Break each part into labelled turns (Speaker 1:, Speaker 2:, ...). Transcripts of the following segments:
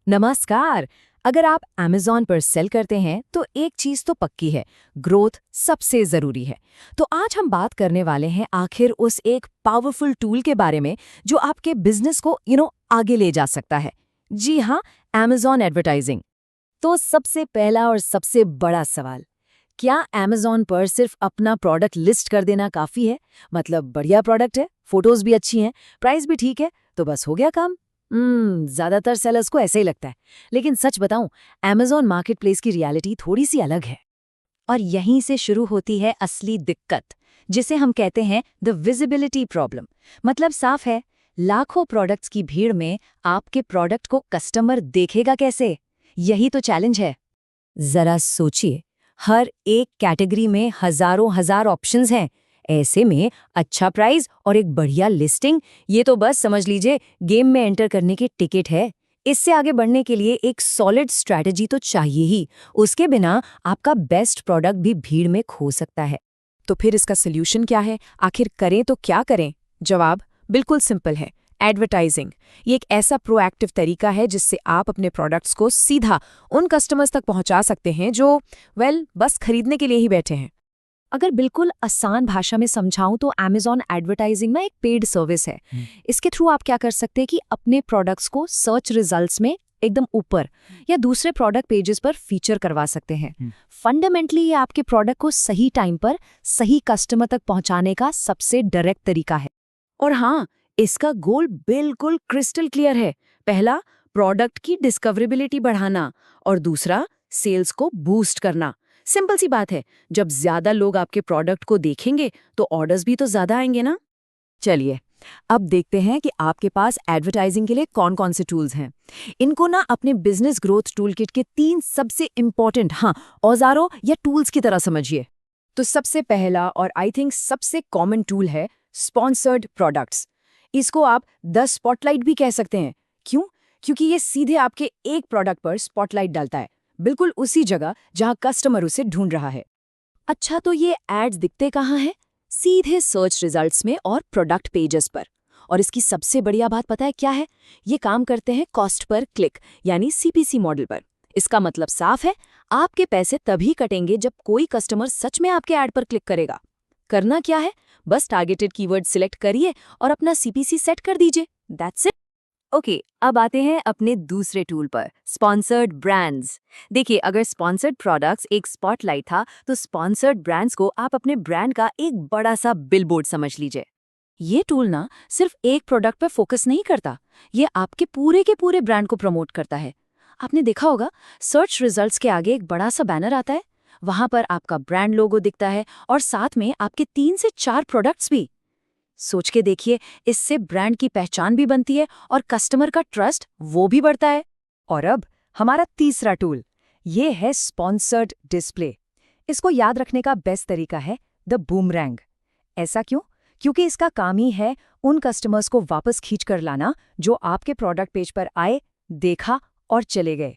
Speaker 1: नमस्कार। अगर आप Amazon पर सेल करते हैं तो एक चीज तो पक्की है, ग्रोथ सबसे जरूरी है। तो आज हम बात करने वाले हैं आखिर उस एक पावरफुल टूल के बारे में जो आपके बिजनेस को आगे ले जा सकता है। जी हाँ, Amazon एडवर्टाइजिंग। तो सबसे पहला और सबसे बड़ा सवाल, क्या Amazon पर सिर्फ अपना प्रोडक्ट लिस्ट कर देना काफी है? मतलब बढ़िया प्रोडक्ट है, फोटोज भी अच्छी हैं, प्राइस भी ठीक है, तो बस हो गया काम? ज्यादातर सेलर्स को ऐसे ही लगता है। लेकिन सच बताऊं, Amazon मार्केटप्लेस की रियलिटी थोड़ी सी अलग है। और यहीं से शुरू होती है असली दिक्कत, जिसे हम कहते हैं द विजिबिलिटी प्रॉब्लम। मतलब साफ है, लाखों प्रोडक्ट्स की भीड़ में आपके प्रोडक्ट को कस्टमर देखेगा कैसे? यही तो चैलेंज है। जरा सोचिए, हर एक कैटेगरी में हजारों हजार ऑप्शंस हैं। ऐसे में अच्छा प्राइस और एक बढ़िया लिस्टिंग, ये तो बस समझ लीजिए गेम में एंटर करने की टिकट है। इससे आगे बढ़ने के लिए एक सॉलिड स्ट्रैटेजी तो चाहिए ही। उसके बिना आपका बेस्ट प्रोडक्ट भी भीड़ में खो सकता है।
Speaker 2: तो फिर इसका सल्यूशन क्या है? आखिर करें तो क्या करें? जवाब बिल्कुल सिंपल है, एडवर्टाइजिंग। ये एक ऐसा प्रोएक्टिव तरीका है जिससे आप अपने प्रोडक्ट्स को सीधा उन कस्टमर्स तक पहुंचा सकते हैं जो बस खरीदने के लिए ही बैठे हैं।
Speaker 1: अगर बिल्कुल आसान भाषा में समझाऊं तो Amazon एडवर्टाइजिंग ना एक पेड सर्विस है। इसके थ्रू आप क्या कर सकते हैं कि अपने प्रोडक्ट्स को सर्च रिजल्ट्स में एकदम ऊपर या दूसरे प्रोडक्ट पेजेस पर फीचर करवा सकते हैं। फंडामेंटली ये आपके प्रोडक्ट को सही टाइम पर सही कस्टमर तक पहुंचाने का सबसे डायरेक्ट तरीका है। और हाँ, इसका गोल बिल्कुल क्रिस्टल क्लियर है। पहला, प्रोडक्ट की डिस्कवरेबिलिटी बढ़ाना, और दूसरा, सेल्स को बूस्ट करना। सिंपल सी बात है, जब ज्यादा लोग आपके प्रोडक्ट को देखेंगे तो ऑर्डर्स भी तो ज्यादा आएंगे ना।
Speaker 2: चलिए, अब देखते हैं कि आपके पास एडवर्टाइजिंग के लिए कौन कौन से टूल्स हैं। इनको ना अपने बिजनेस ग्रोथ टूलकिट के 3 सबसे इंपॉर्टेंट औजारों या टूल्स की तरह समझिए। तो सबसे पहला और आई थिंक सबसे कॉमन टूल है स्पॉन्सर्ड प्रोडक्ट्स। इसको आप द स्पॉटलाइट भी कह सकते हैं। क्यों? क्योंकि ये सीधे आपके एक प्रोडक्ट पर स्पॉटलाइट डालता है, बिल्कुल उसी जगह जहां कस्टमर उसे ढूंढ रहा है। अच्छा, तो ये एड्स दिखते कहाँ हैं? सीधे सर्च रिजल्ट्स में और प्रोडक्ट पेजेस पर। और इसकी सबसे बढ़िया बात पता है क्या है? ये काम करते हैं कॉस्ट पर क्लिक यानी CPC मॉडल पर। इसका मतलब साफ है, आपके पैसे तभी कटेंगे जब कोई कस्टमर सच में आपके ऐड पर क्लिक करेगा। करना क्या है? बस टारगेटेड कीवर्ड सिलेक्ट करिए और अपना CPC सेट कर दीजिए। That's it. ओके, अब आते हैं अपने दूसरे टूल पर, स्पॉन्सर्ड ब्रांड्स। देखिए, अगर स्पॉन्सर्ड प्रोडक्ट्स एक स्पॉटलाइट था, तो स्पॉन्सर्ड ब्रांड्स को आप अपने ब्रांड का एक बड़ा सा बिलबोर्ड समझ लीजिए। ये टूल ना सिर्फ एक प्रोडक्ट पर फोकस नहीं करता, ये आपके पूरे के पूरे ब्रांड को प्रमोट करता है। आपने देखा होगा, सर्च रिजल्ट्स के आगे एक बड़ा सा बैनर आता है, वहां पर आपका ब्रांड लोगो दिखता है और साथ में आपके 3 से 4 प्रोडक्ट्स भी। सोच के देखिए, इससे ब्रांड की पहचान भी बनती है और कस्टमर का ट्रस्ट वो भी बढ़ता है। और अब हमारा तीसरा टूल, ये है स्पॉन्सर्ड डिस्प्ले। इसको याद रखने का बेस्ट तरीका है द बूमरैंग। ऐसा क्यों? क्योंकि इसका काम ही है उन कस्टमर्स को वापस खींच कर लाना जो आपके प्रोडक्ट पेज पर आए, देखा और चले गए।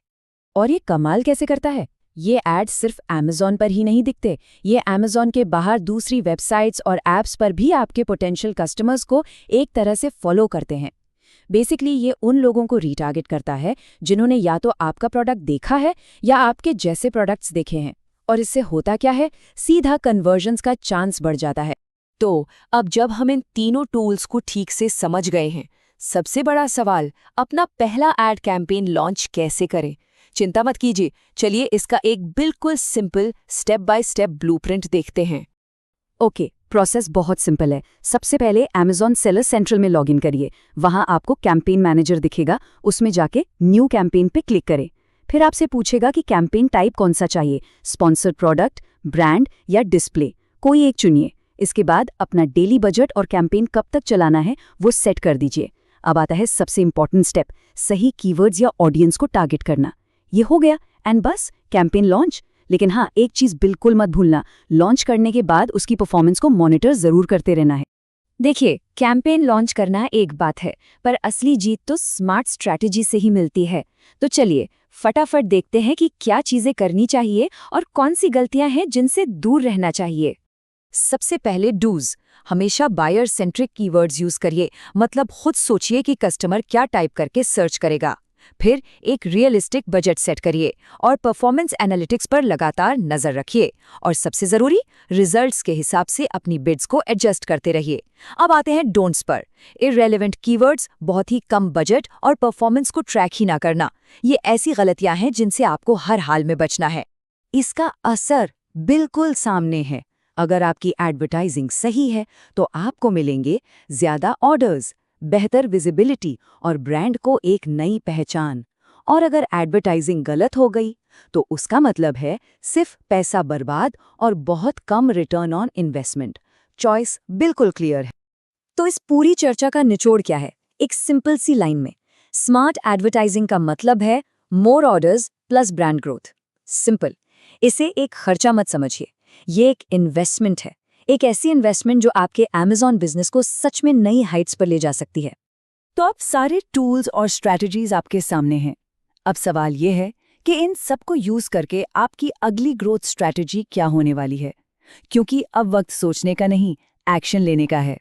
Speaker 2: और ये कमाल कैसे करता है? ये एड्स सिर्फ Amazon पर ही नहीं दिखते, ये Amazon के बाहर दूसरी वेबसाइट्स और ऐप्स पर भी आपके पोटेंशियल कस्टमर्स को एक तरह से फॉलो करते हैं। बेसिकली ये उन लोगों को रीटारगेट करता है जिन्होंने या तो आपका प्रोडक्ट देखा है या आपके जैसे प्रोडक्ट्स देखे हैं। और इससे होता क्या है? सीधा कन्वर्जन्स का चांस बढ़ जाता है। तो अब जब हम इन तीनों टूल्स को ठीक से समझ गए हैं, सबसे बड़ा सवाल, अपना पहला एड कैंपेन लॉन्च कैसे करें? चिंता मत कीजिए, चलिए इसका एक बिल्कुल simple step by step blueprint देखते हैं। ओके, प्रोसेस बहुत सिंपल है। सबसे पहले Amazon सेलर सेंट्रल में लॉगिन करिए। वहां आपको कैंपेन मैनेजर दिखेगा, उसमें जाके न्यू कैंपेन पे क्लिक करें। फिर आपसे पूछेगा कि कैंपेन टाइप कौन सा चाहिए, स्पॉन्सर्ड प्रोडक्ट, ब्रांड या डिस्प्ले। कोई एक चुनिए। इसके बाद अपना डेली बजट और कैंपेन कब तक चलाना है वो सेट कर दीजिए। अब आता है सबसे इंपॉर्टेंट स्टेप, सही कीवर्ड्स या ऑडियंस को टारगेट करना। ये हो गया एंड बस कैंपेन लॉन्च। लेकिन हाँ, एक चीज बिल्कुल मत भूलना, लॉन्च करने के बाद उसकी परफॉर्मेंस को मॉनिटर जरूर करते रहना है। देखिए, कैंपेन लॉन्च करना एक बात है, पर असली जीत तो स्मार्ट स्ट्रैटेजी से ही मिलती है। तो चलिए फटाफट देखते हैं कि क्या चीजें करनी चाहिए और कौन सी गलतियां हैं जिनसे दूर रहना चाहिए। सबसे पहले डूज, हमेशा बायर सेंट्रिक कीवर्ड्स यूज करिए। मतलब खुद सोचिए कि कस्टमर क्या टाइप करके सर्च करेगा। फिर एक रियलिस्टिक बजट सेट करिए और परफॉर्मेंस एनालिटिक्स पर लगातार नजर रखिए। और सबसे जरूरी, रिजल्ट्स के हिसाब से अपनी बिड्स को एडजस्ट करते रहिए। अब आते हैं डोंट्स पर। इररेलेवेंट कीवर्ड्स, बहुत ही कम बजट और परफॉर्मेंस को ट्रैक ही ना करना, ये ऐसी गलतियां हैं जिनसे आपको हर हाल में बचना है। इसका असर बिल्कुल सामने है। अगर आपकी एडवर्टाइजिंग सही है तो आपको मिलेंगे ज्यादा ऑर्डर्स, बेहतर विजिबिलिटी और ब्रांड को एक नई पहचान। और अगर एडवर्टाइजिंग गलत हो गई तो उसका मतलब है सिर्फ पैसा बर्बाद और बहुत कम रिटर्न ऑन इन्वेस्टमेंट। चॉइस बिल्कुल क्लियर है। तो इस पूरी चर्चा का निचोड़ क्या है? एक सिंपल सी लाइन में, स्मार्ट एडवर्टाइजिंग का मतलब है more orders plus brand growth. Simple. इसे एक खर्चा मत समझिए, ये एक इन्वेस्टमेंट है। एक ऐसी इन्वेस्टमेंट जो आपके Amazon बिजनेस को सच में नई हाइट्स पर ले जा सकती है। तो अब सारे टूल्स और स्ट्रैटेजीज आपके सामने हैं। अब सवाल ये है कि इन सबको यूज करके आपकी अगली ग्रोथ स्ट्रैटेजी क्या होने वाली है, क्योंकि अब वक्त सोचने का नहीं, एक्शन लेने का है।